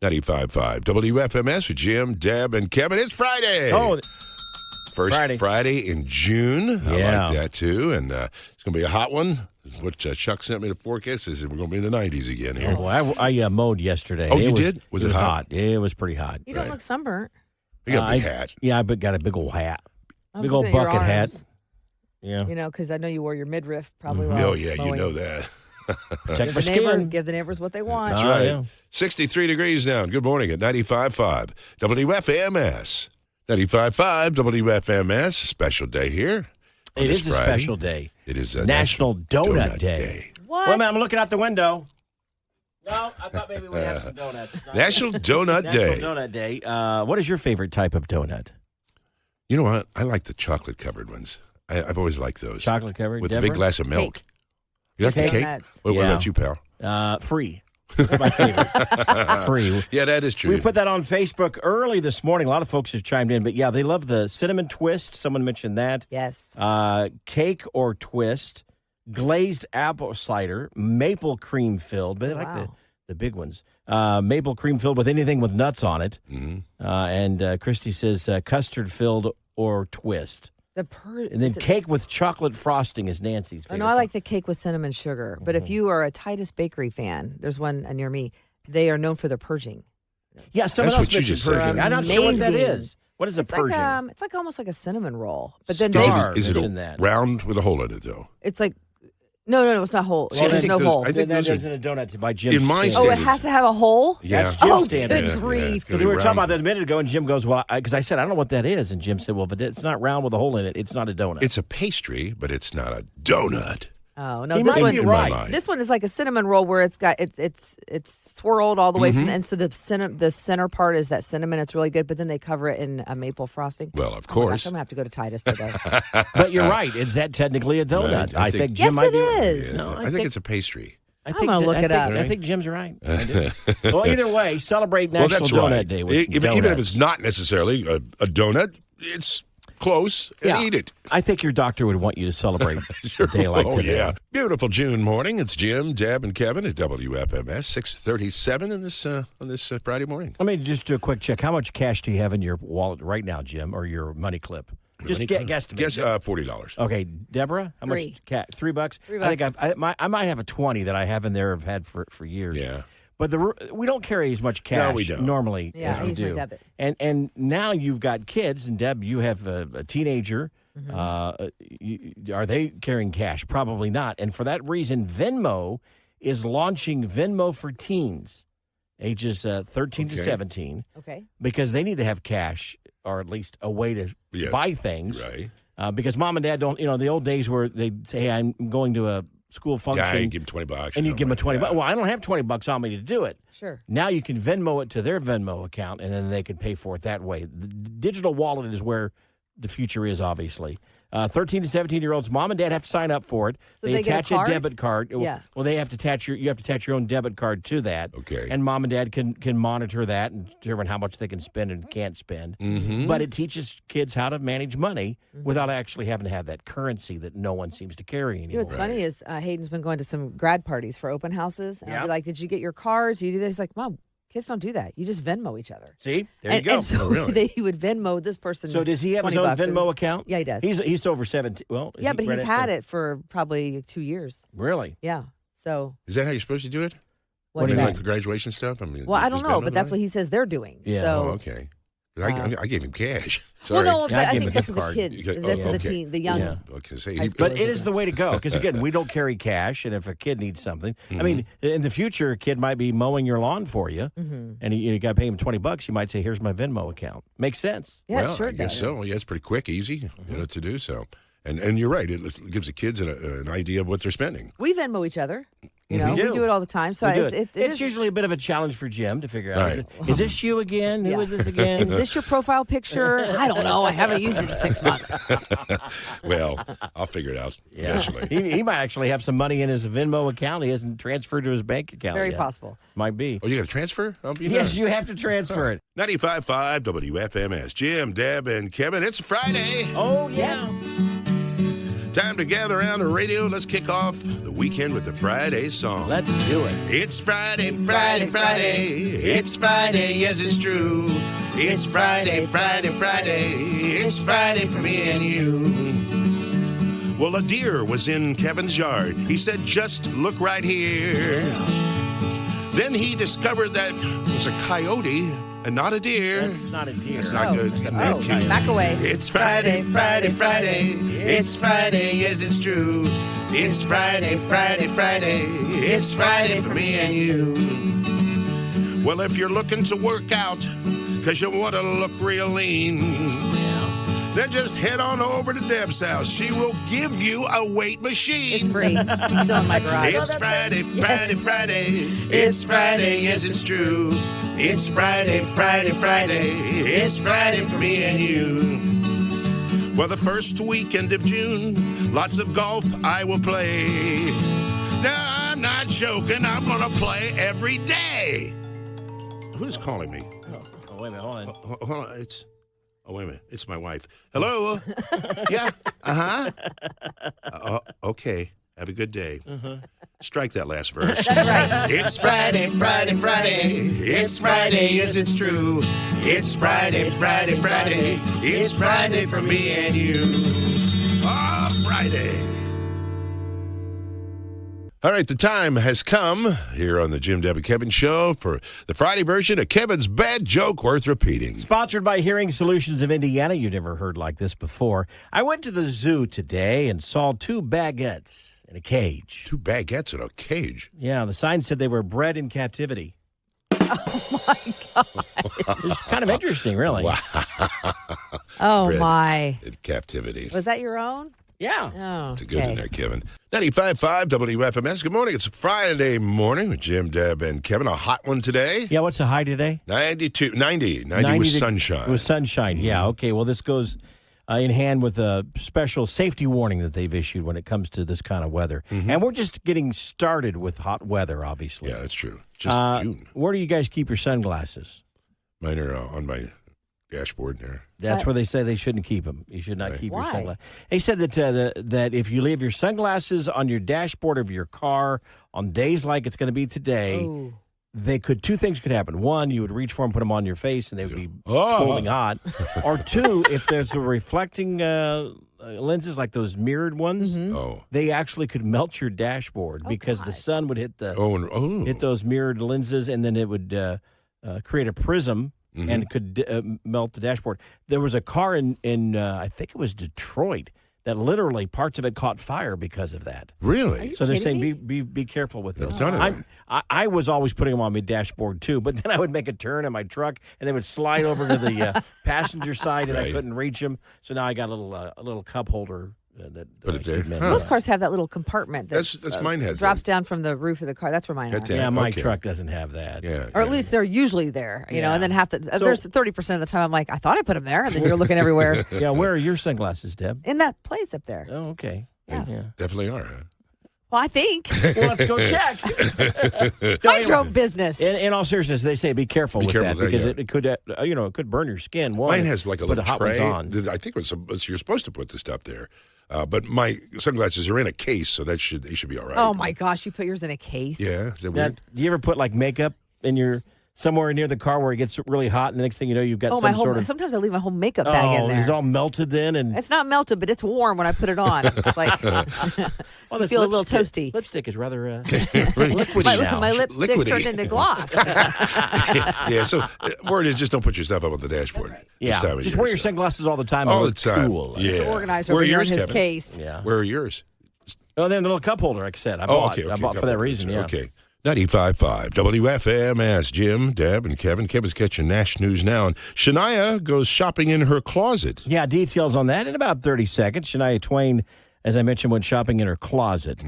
95.5 WFMS with Jim, Deb, and Kevin. It's Friday. Oh, First Friday in June. Yeah. I like that, too. And it's going to be a hot one. What Chuck sent me the forecast is we're going to be in the 90s again here. Oh, well, I mowed yesterday. Oh, you did? Was it hot? It was pretty hot. You don't look sunburnt. You got a big hat. Yeah, I got a big old hat. I was Big old looking at your bucket hat. arms, Yeah. You know, because I know you wore your midriff probably while Oh, yeah, mowing. you know that. Check my Give the neighbors what they want. That's right. yeah. 63 degrees now. Good morning at 95.5 WFMS. 95.5 WFMS. Special day here. It is Friday. a special day. It is a National Donut Day. What? Wait a minute, I'm looking out the window. No, I thought maybe we'd have some donuts. National Donut Day. National Donut Day. What is your favorite type of donut? You know what? I like the chocolate-covered ones. I've always liked those. Chocolate covered? With a big glass of milk. Cake. You like the cake? Donuts. What Yeah. about you, pal? Free. That's my favorite. Free. Yeah, that is true. We put that on Facebook early this morning. A lot of folks have chimed in, but yeah, they love the cinnamon twist. Someone mentioned that. Yes. Cake or twist, glazed apple cider, maple cream filled, but they like the big ones. Maple cream filled with anything with nuts on it. Mm-hmm. And Christy says custard filled or twist. And then cake with chocolate frosting is Nancy's favorite. No, I like the cake with cinnamon sugar. But if you are a Titus Bakery fan, there's one near me. They are known for their purging. Yeah, someone That's else what you mentioned just said. purging. I'm not sure what that Amazing. is. What is a It's purging? like it's like almost like a cinnamon roll. But then Is it mentioned a that. round with a hole in it, though? it's like no, it's not whole. See, I There's think no those- hole. I think that those are- isn't a donut by Jim. In my Oh, it standards. has to have a hole? Yeah. That's Jim's Oh, standard. good grief. it's Because gonna we were be talking about round. that a minute ago, and Jim goes, well, because I said, I don't know what that is. And Jim said, well, but it's not round with a hole in it. It's not a donut. It's a pastry, but it's not a donut. Oh no, He this might one be in my right. mind. This one is like a cinnamon roll where it's got it's swirled all the way Mm-hmm. from, and so the center part is that cinnamon. It's really good, but then they cover it in a maple frosting. Well, of Oh my gosh, course. I'm gonna have to go to Titus today. But you're right. Is that technically a donut? I I think- think Jim Yes, might it be right. is. No, I think it's a pastry. I I'm gonna look it up. I think Jim's right. I do. Well, either way, celebrate Well, National that's Donut right. Day with Even if donuts. it's not necessarily a donut, it's close and Yeah. eat it. I think your doctor would want you to celebrate a day like Oh, today. yeah. Beautiful June morning. It's Jim, Deb, and Kevin at WFMS, 6:37 on this Friday morning. Let me just do a quick check. How much cash do you have in your wallet right now, Jim, or your money clip? Just guesstimate. Guess $40. Okay, Deborah, how Three. much? $3. $3. I think I might have a 20 that I have in there. Have had for years. Yeah. But we don't carry as much cash we don't. normally Yeah, as I we use my do. debit. And now you've got kids, and Deb, you have a teenager. Are they carrying cash? Probably not. And for that reason, Venmo is launching Venmo for teens, ages 13 to Okay. 17, Okay. because they need to have cash or at least a way to Yes. buy things. Right. Because mom and dad don't, the old days where they'd say, hey, I'm going to a school function. Yeah, you give them $20. and you give them a 20 bucks. Yeah. Well, I don't have 20 bucks on me to do it. Sure. Now you can Venmo it to their Venmo account, and then they can pay for it that way. The digital wallet is where the future is, obviously. 13 to 17-year-olds, mom and dad have to sign up for it. So they get a attach a card? debit card. Yeah. Well, you have to attach your own debit card to that. Okay. And mom and dad can monitor that and determine how much they can spend and can't spend. Mm-hmm. But it teaches kids how to manage money without actually having to have that currency that no one seems to carry anymore. You know what's funny is Hayden's been going to some grad parties for open houses. And I'll Yeah. be like, did you get your cards? Do you do this? He's like, Mom, kids don't do that. You just Venmo each other. See? There you And, go. and so Oh, really? he would Venmo this person. So does he have his 20 own bucks. Venmo account? Yeah, he does. He's over 17. Well, is Yeah, he but right he's at had 17? it for probably 2 years. Really? Yeah. So Is that how you're supposed to do it? what's I mean, that? like the graduation stuff? I mean, Well, I just don't know, Venmo but that's money? what he says they're doing. Yeah. So, Oh, okay. I gave him cash. Sorry. well, no, Yeah, I but I gave him think a that's gift for the card. kids. You got- That's oh, the okay. teen, the young. Yeah. Okay, say, I- But it is the way to go because, again, we don't carry cash. And if a kid needs something, I mean, in the future, a kid might be mowing your lawn for you and you got to pay him $20. You might say, here's my Venmo account. Makes sense. Yeah, well, sure I it guess does. so. Yeah, it's pretty quick, easy, to do so. And you're right. It gives the kids an idea of what they're spending. We Venmo each other. You know, We we do. do it all the time. So We do it's, it. it It's is- usually a bit of a challenge for Jim to figure out, Right. is this you again? Who Yeah. is this again? Is this your profile picture? I don't know. I haven't used it in 6 months. Well, I'll figure it out eventually. He might actually have some money in his Venmo account. He hasn't transferred to his bank account Very yet. possible. Might be. Oh, you got to transfer? I'll be Yes, done. you have to transfer it. 95.5 WFMS. Jim, Deb, and Kevin. It's Friday. Oh, yeah. Time to gather around the radio. Let's kick off the weekend with the Friday song. Let's do it. It's Friday, Friday, Friday. It's Friday, yes, it's true. It's Friday, Friday, Friday. It's Friday for me and you. Well, a deer was in Kevin's yard. He said, just look right here. Then he discovered that it was a coyote and not a deer. That's not a deer. That's not good. That's a No, bad King. coyote. Back away. It's Friday, Friday, Friday. It's Friday, yes, it's true. It's Friday, Friday, Friday. It's Friday for me and you. Well, if you're looking to work out because you want to look real lean, then just head on over to Deb's house. She will give you a weight It's machine. free. It's still in my garage. It's Friday, Friday, Yes. Friday. It's Friday, yes, it's true. It's Friday, Friday, Friday. It's Friday for me and you. Well, the first weekend of June, lots of golf I will play. No, I'm not joking. I'm going to play every day. Who's calling me? Oh, wait a minute. Hold on. Hold on. Oh, wait a minute. It's my wife. Hello? Yeah? Uh-huh. Okay. Have a good day. Strike that last verse. That's right. It's Friday, Friday, Friday. It's Friday, yes, it's true. It's Friday, Friday, Friday. It's Friday for me and you. Ah, Friday. All right, the time has come here on the Jim, Deb, and Kevin Show for the Friday version of Kevin's Bad Joke Worth Repeating. Sponsored by Hearing Solutions of Indiana. You've never heard like this before. I went to the zoo today and saw 2 baguettes in a cage. 2 baguettes in a cage. Yeah, the sign said they were bred in captivity. Oh, my God. It's kind of interesting, really. Wow. Oh, Bred my. In captivity. Was that your own? Yeah. Oh, It's a good in there, Kevin. 95.5 WFMS. Good morning. It's a Friday morning with Jim, Deb, and Kevin. A hot one today. Yeah, what's the high today? 90 with sunshine. With sunshine, yeah. Okay, well, this goes in hand with a special safety warning that they've issued when it comes to this kind of weather. And we're just getting started with hot weather, obviously. Yeah, that's true. Just June. Where do you guys keep your sunglasses? Mine are on my dashboard there. That's where they say they shouldn't keep them. You should not keep your Why? sunglasses. They said that if you leave your sunglasses on your dashboard of your car on days like it's going to be today, Ooh. two things could happen. One, you would reach for them, put them on your face, and they would be Oh. scalding hot. Or two, if there's a reflecting lenses like those mirrored ones, Oh. they actually could melt your dashboard because the gosh. sun would hit the Oh. hit those mirrored lenses, and then it would create a prism. And could melt the dashboard. There was a car in I think it was Detroit that literally parts of it caught fire because of that. Really? So they're saying kidding be careful with this. None of that. I was always putting them on my dashboard too, but then I would make a turn in my truck and they would slide over to the passenger side and I Right. couldn't reach them. So now I got a little cup holder that Put I it there. keep in. Huh. Most cars have that little compartment that That's mine has drops that. down from the roof of the car. That's where mine That's are. it. Yeah, my Okay. truck doesn't have that. Yeah. Or at yeah. least they're usually there, you know, Yeah. and then there's 30% of the time I'm like, I thought I put them there, and then you're looking everywhere. Yeah, where are your sunglasses, Deb? In that place up there. Oh, okay. Yeah. Yeah. Definitely are. Huh? Well, I think. Well, let's go check. Hydro business. In all seriousness, they say be careful Be with careful that with that, because it could, it could burn your skin. One, Mine has like a put little the hot tray. ones on. I think you're supposed to put the stuff there. But my sunglasses are in a case, so they should be all right. Oh, my gosh. You put yours in a case? Yeah. Is that Now, weird? do you ever put like makeup in your somewhere near the car where it gets really hot, and the next thing you know, you've got Oh, some sort of sometimes I leave my whole makeup bag in there. it's all melted then, and It's not melted, but it's warm when I put it on. It's like, oh, you feel a little toasty. Lipstick is rather liquidy now. my lipstick Liquidy. turned into gloss. Yeah. So word is just don't put your stuff up on the dashboard. this Yeah, time of just year, wear your so. sunglasses all the time. all and the look time. Cool. Yeah. Organized Where over are here yours, in his Kevin? case. Yeah. Where are yours? Oh, then the little cup holder, like I said, I Oh, bought. okay. I bought for that reason. Yeah. Okay. 95.5 WFMS. Jim, Deb, and Kevin. Kevin's catching Nash News Now. And Shania goes shopping in her closet. Yeah, details on that in about 30 seconds. Shania Twain, as I mentioned, went shopping in her closet.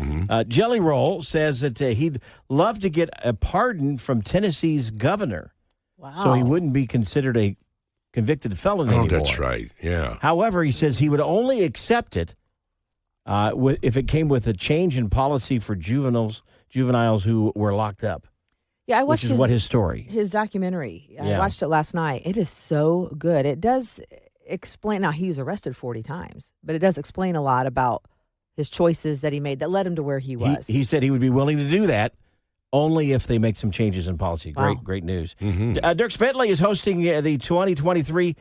Jelly Roll says that he'd love to get a pardon from Tennessee's governor, Wow. so he wouldn't be considered a convicted felon Oh, anymore. that's right. Yeah. However, he says he would only accept it if it came with a change in policy for juveniles who were locked up, Yeah, I which watched is his story. his documentary. I Yeah. watched it last night. It is so good. It does explain. Now, he was arrested 40 times, but it does explain a lot about his choices that he made that led him to where he was. He said he would be willing to do that only if they make some changes in policy. Wow. Great news. Dirk Bentley is hosting the 2023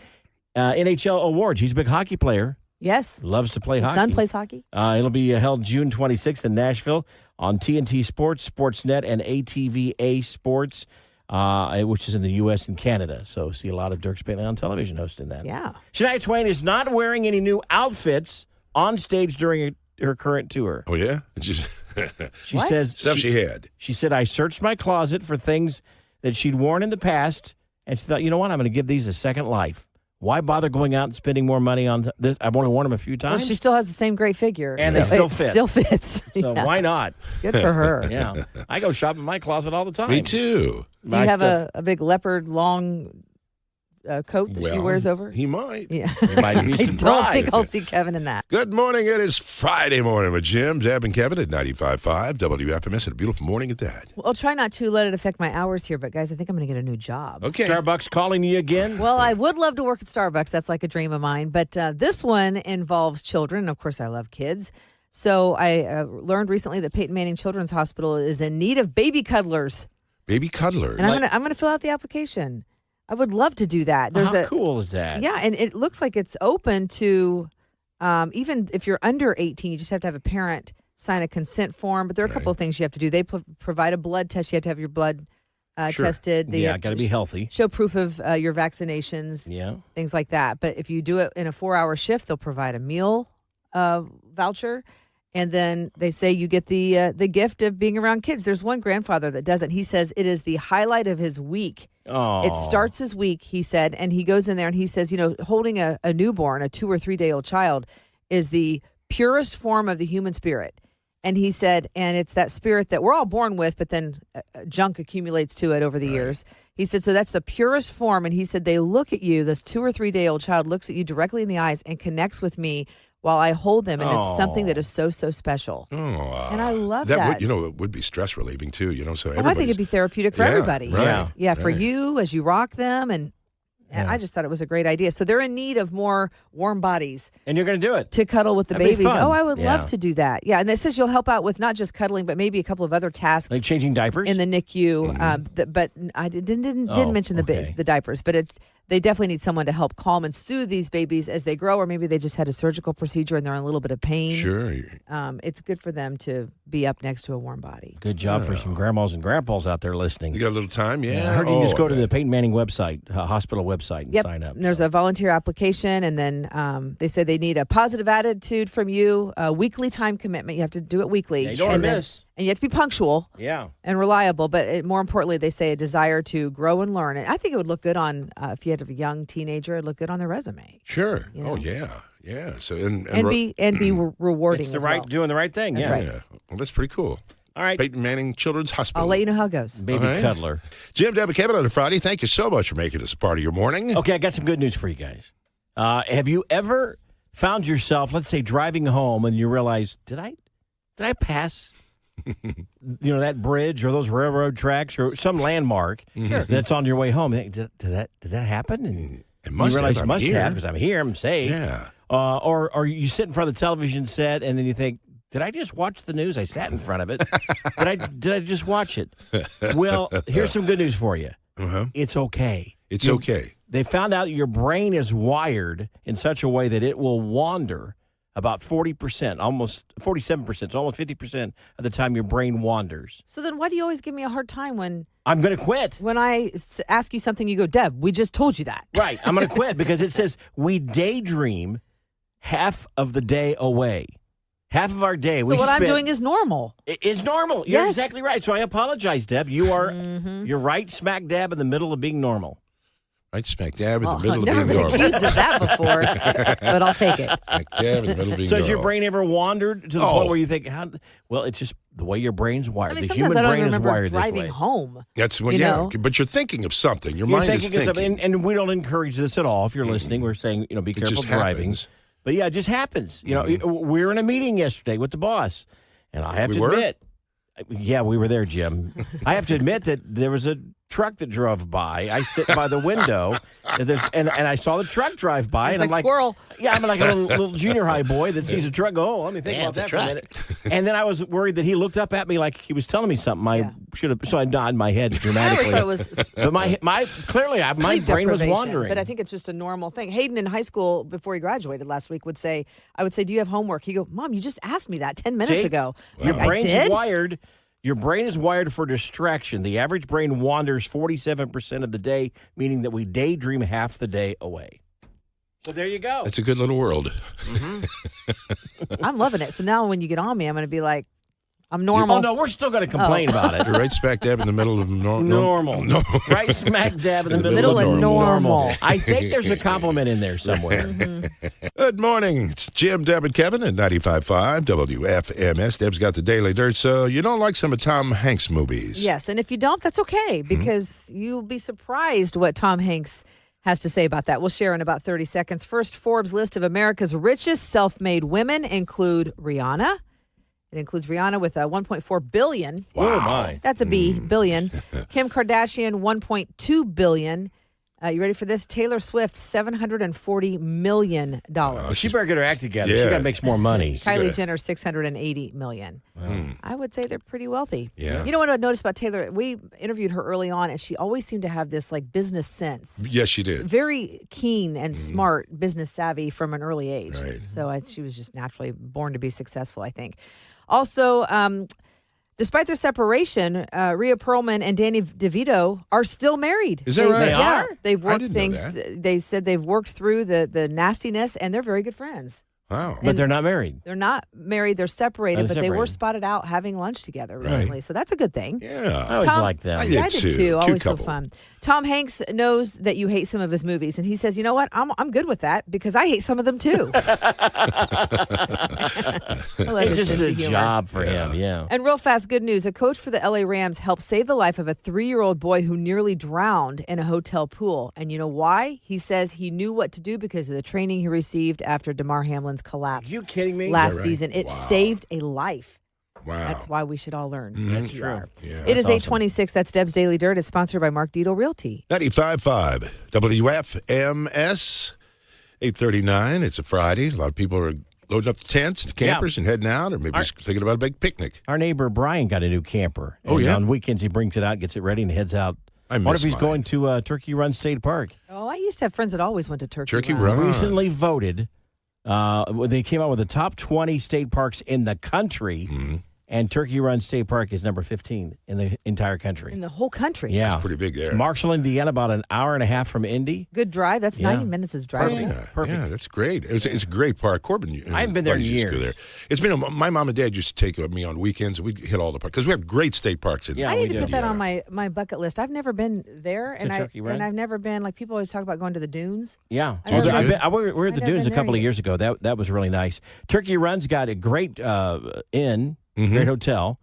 NHL Awards. He's a big hockey player. Yes. Loves to play His hockey. son plays hockey. It'll be held June 26th in Nashville on TNT Sports, Sportsnet, and ATVA Sports, which is in the U.S. and Canada. So see a lot of Dirk Bentley on television hosting that. Yeah. Shania Twain is not wearing any new outfits on stage during her current tour. Oh, yeah? She What? says Stuff she had. She said, I searched my closet for things that she'd worn in the past, and she thought, you know what, I'm going to give these a second life. Why bother going out and spending more money on this? I've only worn them a few Well, times. she still has the same great figure. And they still it fit. Still fits. So Yeah. why not? Good for her. Yeah. I go shop in my closet all the time. Me too. Do you have a big leopard long coat that she wears over? He might. Yeah. You might be I surprised. don't think I'll see Kevin in that. Good morning. It is Friday morning with Jim, Deb, and Kevin at 95.5 WFMS. And a beautiful morning at that. Well, I'll try not to let it affect my hours here, but guys, I think I'm going to get a new job. Okay. Starbucks calling you again? Well, I would love to work at Starbucks. That's like a dream of mine. But this one involves children. Of course, I love kids. So I learned recently that Peyton Manning Children's Hospital is in need of baby cuddlers. Baby cuddlers. And I'm gonna fill out the application. I would love to do that. How cool is that? Yeah, and it looks like it's open to even if you're under 18, you just have to have a parent sign a consent form. But there are a couple of things you have to do. They provide a blood test. You have to have your blood tested. They have got to be healthy. show proof of your vaccinations, Yeah. things like that. But if you do it in a 4-hour shift, they'll provide a meal voucher. And then they say you get the gift of being around kids. There's one grandfather that doesn't. He says it is the highlight of his week. Oh. It starts his week, he said, and he goes in there and he says, holding a newborn, a 2 or 3 day old child, is the purest form of the human spirit. And he said, and it's that spirit that we're all born with, but then junk accumulates to it over the years. He said, so that's the purest form. And he said, they look at you, this 2 or 3 day old child looks at you directly in the eyes and connects with me while I hold them. And it's something that is so, so special. Oh, and I love that. It would be stress relieving too, So I think it'd be therapeutic for everybody. Right, Yeah, for you as you rock them. And I just thought it was a great idea. So they're in need of more warm bodies. And you're going to do it. To cuddle with the That'd be babies. fun. Oh, I would Yeah. love to do that. Yeah, and it says you'll help out with not just cuddling, but maybe a couple of other tasks. Like changing diapers? In the NICU. But I didn't mention the diapers. But they definitely need someone to help calm and soothe these babies as they grow, or maybe they just had a surgical procedure and they're in a little bit of pain. Sure. It's good for them to be up next to a warm body. Good job for some grandmas and grandpas out there listening. You got a little time? Yeah. I heard you can just go to the Peyton Manning website, hospital website, and sign up. And there's a volunteer application, and then they say they need a positive attitude from you, a weekly time commitment. You have to do it weekly. Yeah, you don't want to miss. And you have to be punctual. Yeah. And reliable, but more importantly, they say a desire to grow and learn. And I think it would look good on if you had a young teenager, it'd look good on their resume. Sure. You know? Oh yeah. So And be rewarding. It's as well. doing the right thing. That's Yeah. right. Yeah. Well, that's pretty cool. All right. Peyton Manning Children's Hospital. I'll let you know how it goes. Baby All right. cuddler. Jim, Deb, and Kevin on a Friday. Thank you so much for making this a part of your morning. Okay, I got some good news for you guys. Have you ever found yourself, let's say, driving home and you realize, did I pass that bridge or those railroad tracks or some landmark that's on your way home? Did that happen? And It must you realize have. it I'm must here. have because I'm here, I'm safe. Yeah. Or you sit in front of the television set and then you think, did I just watch the news? I sat in front of it. Did I just watch it? Well, here's some good news for you. Uh-huh. It's okay. It's okay. They found out your brain is wired in such a way that it will wander about 40%, almost 47%, so almost 50% of the time your brain wanders. So then why do you always give me a hard time when I'm going to quit. I ask you something, you go, Deb, we just told you that. Right. I'm going to quit because it says we daydream half of the day away. Half of our day So we what I'm spend- doing is normal. It's normal. You're Yes. exactly right. So I apologize, Deb. You are you're right smack dab in the middle of being normal. Right smack dab in Well, the middle I've never of been being normal. accused of that before, but I'll take it. Smack dab in the middle of being So has normal. your brain ever wandered to the point where you think, well, it's just the way your brain's wired. I mean, The sometimes human I don't brain is remember wired this driving way. home. That's when, you know? But you're thinking of something. Your You're mind is thinking of thinking. something, and we don't encourage this at all. If you're listening, we're saying, be It careful just driving. happens. But yeah, it just happens. We were in a meeting yesterday with the boss, and I have We to were? admit, yeah, we were there, Jim. I have to admit that there was a truck that drove by. I sit by the window, and I saw the truck drive by, It's and I'm like like, squirrel. yeah, I'm like a little junior high boy that sees a truck. Go, let me think about that for a minute. And then I was worried that he looked up at me like he was telling me something. I should have, so I nodded my head dramatically. I always thought it was but my brain was wandering. But I think it's just a normal thing. Hayden in high school, before he graduated last week, I would say, do you have homework? He'd go, Mom, you just asked me that 10 minutes ago. Your I brain's did? wired. Your brain is wired for distraction. The average brain wanders 47% of the day, meaning that we daydream half the day away. So there you go. It's a good little world. I'm loving it. So now when you get on me, I'm going to be like, I'm normal. Oh, no, we're still going to complain about it. You're right smack dab in the middle of Normal. No. Right smack dab in the Middle of of normal. I think there's a compliment in there somewhere. Good morning. It's Jim, Deb, and Kevin at 95.5 WFMS. Deb's got the Daily Dirt. So you don't like some of Tom Hanks' movies? Yes, and if you don't, that's okay, because you'll be surprised what Tom Hanks has to say about that. We'll share in about 30 seconds. First, Forbes' list of America's richest self-made women include Rihanna. It includes Rihanna with $1.4 billion. Wow. Oh, my. That's a B, billion. Kim Kardashian, $1.2 billion. You ready for this? Taylor Swift, $740 million. She better get her act together. Yeah. She got to make some more money. Kylie Jenner, $680 million. I would say they're pretty wealthy. Yeah. You know what I noticed about Taylor? We interviewed her early on, and she always seemed to have this like business sense. Yes, she did. Very keen and smart, business savvy from an early age. Right. So she was just naturally born to be successful, I think. Also, despite their separation, Rhea Perlman and Danny DeVito are still married. Is that right? They Yeah, are? they've I worked didn't know things. that. They said they've worked through the nastiness, and they're very good friends. Wow. But they're not married. They're not married; they're separated, They're but they were separated. spotted out having lunch together recently. So that's a good thing. I Yeah. always Tom- like them. I Yeah, I did did too. too. Cute Always couple. so fun. Tom Hanks knows that you hate some of his movies, and he says, "You know what? I'm good with that because I hate some of them too." I love It's his just sense a of humor. job for him, yeah. And real fast, good news. A coach for the LA Rams helped save the life of a 3-year-old boy who nearly drowned in a hotel pool. And you know why? He says he knew what to do because of the training he received after DeMar Hamlin's collapse Are you kidding me? last Is that right? season. It saved a life. Wow. That's why we should all learn. That's CPR. true. Yeah. It is That's awesome. 8:26. That's Deb's Daily Dirt. It's sponsored by Mark Dietel Realty. 95.5 WFMS. 8:39. It's a Friday. A lot of people are loading up the tents and campers and heading out, or maybe just thinking about a big picnic. Our neighbor Brian got a new camper. Oh, And yeah? on weekends, he brings it out, gets it ready, and heads out. I What miss if he's mine. going to Turkey Run State Park? Oh, I used to have friends that always went to Turkey Run. Run. Recently voted. They came out with the top 20 state parks in the country, and Turkey Run State Park is number 15 in the entire country. In the whole country. Yeah. It's pretty big there. It's Marshall, Indiana, about an hour and a half from Indy. Good drive. That's Yeah. 90 minutes is driving. Yeah, Perfect. Yeah, that's great. It's a great park. Corbin, I haven't been there in buddies used to go years. there. It's been my mom and dad used to take me on weekends. We'd hit all the parks because we have great state parks in Yeah, I we need to do. put that on my bucket list. I've never been there, and Turkey Run? I've never been like people always talk about going to the dunes. Yeah. I've never I've been- been- we were at the I've never dunes a been couple there of years ago. That was really nice. Turkey Run's got a great inn, great hotel.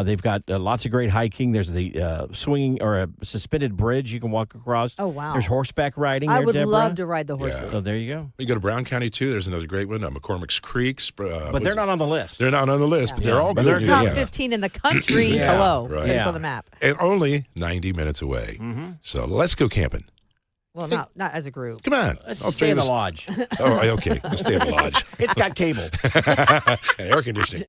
They've got lots of great hiking. There's the swinging or a suspended bridge you can walk across. Oh, wow. There's horseback riding I there, would Deborah. love to ride the horses. So there you go. You go to Brown County too. There's another great one, McCormick's Creeks. But they're not on the list. They're not on the list, but they're all But good. they're Top yeah. 15 in the country. Yeah, Hello, right. put us Yeah. on the map. And only 90 minutes away. So let's go camping. Well, not as a group. Come on. Let's All stay three in of the us. lodge. Oh, okay. Let's stay at the lodge. It's got cable. And air conditioning.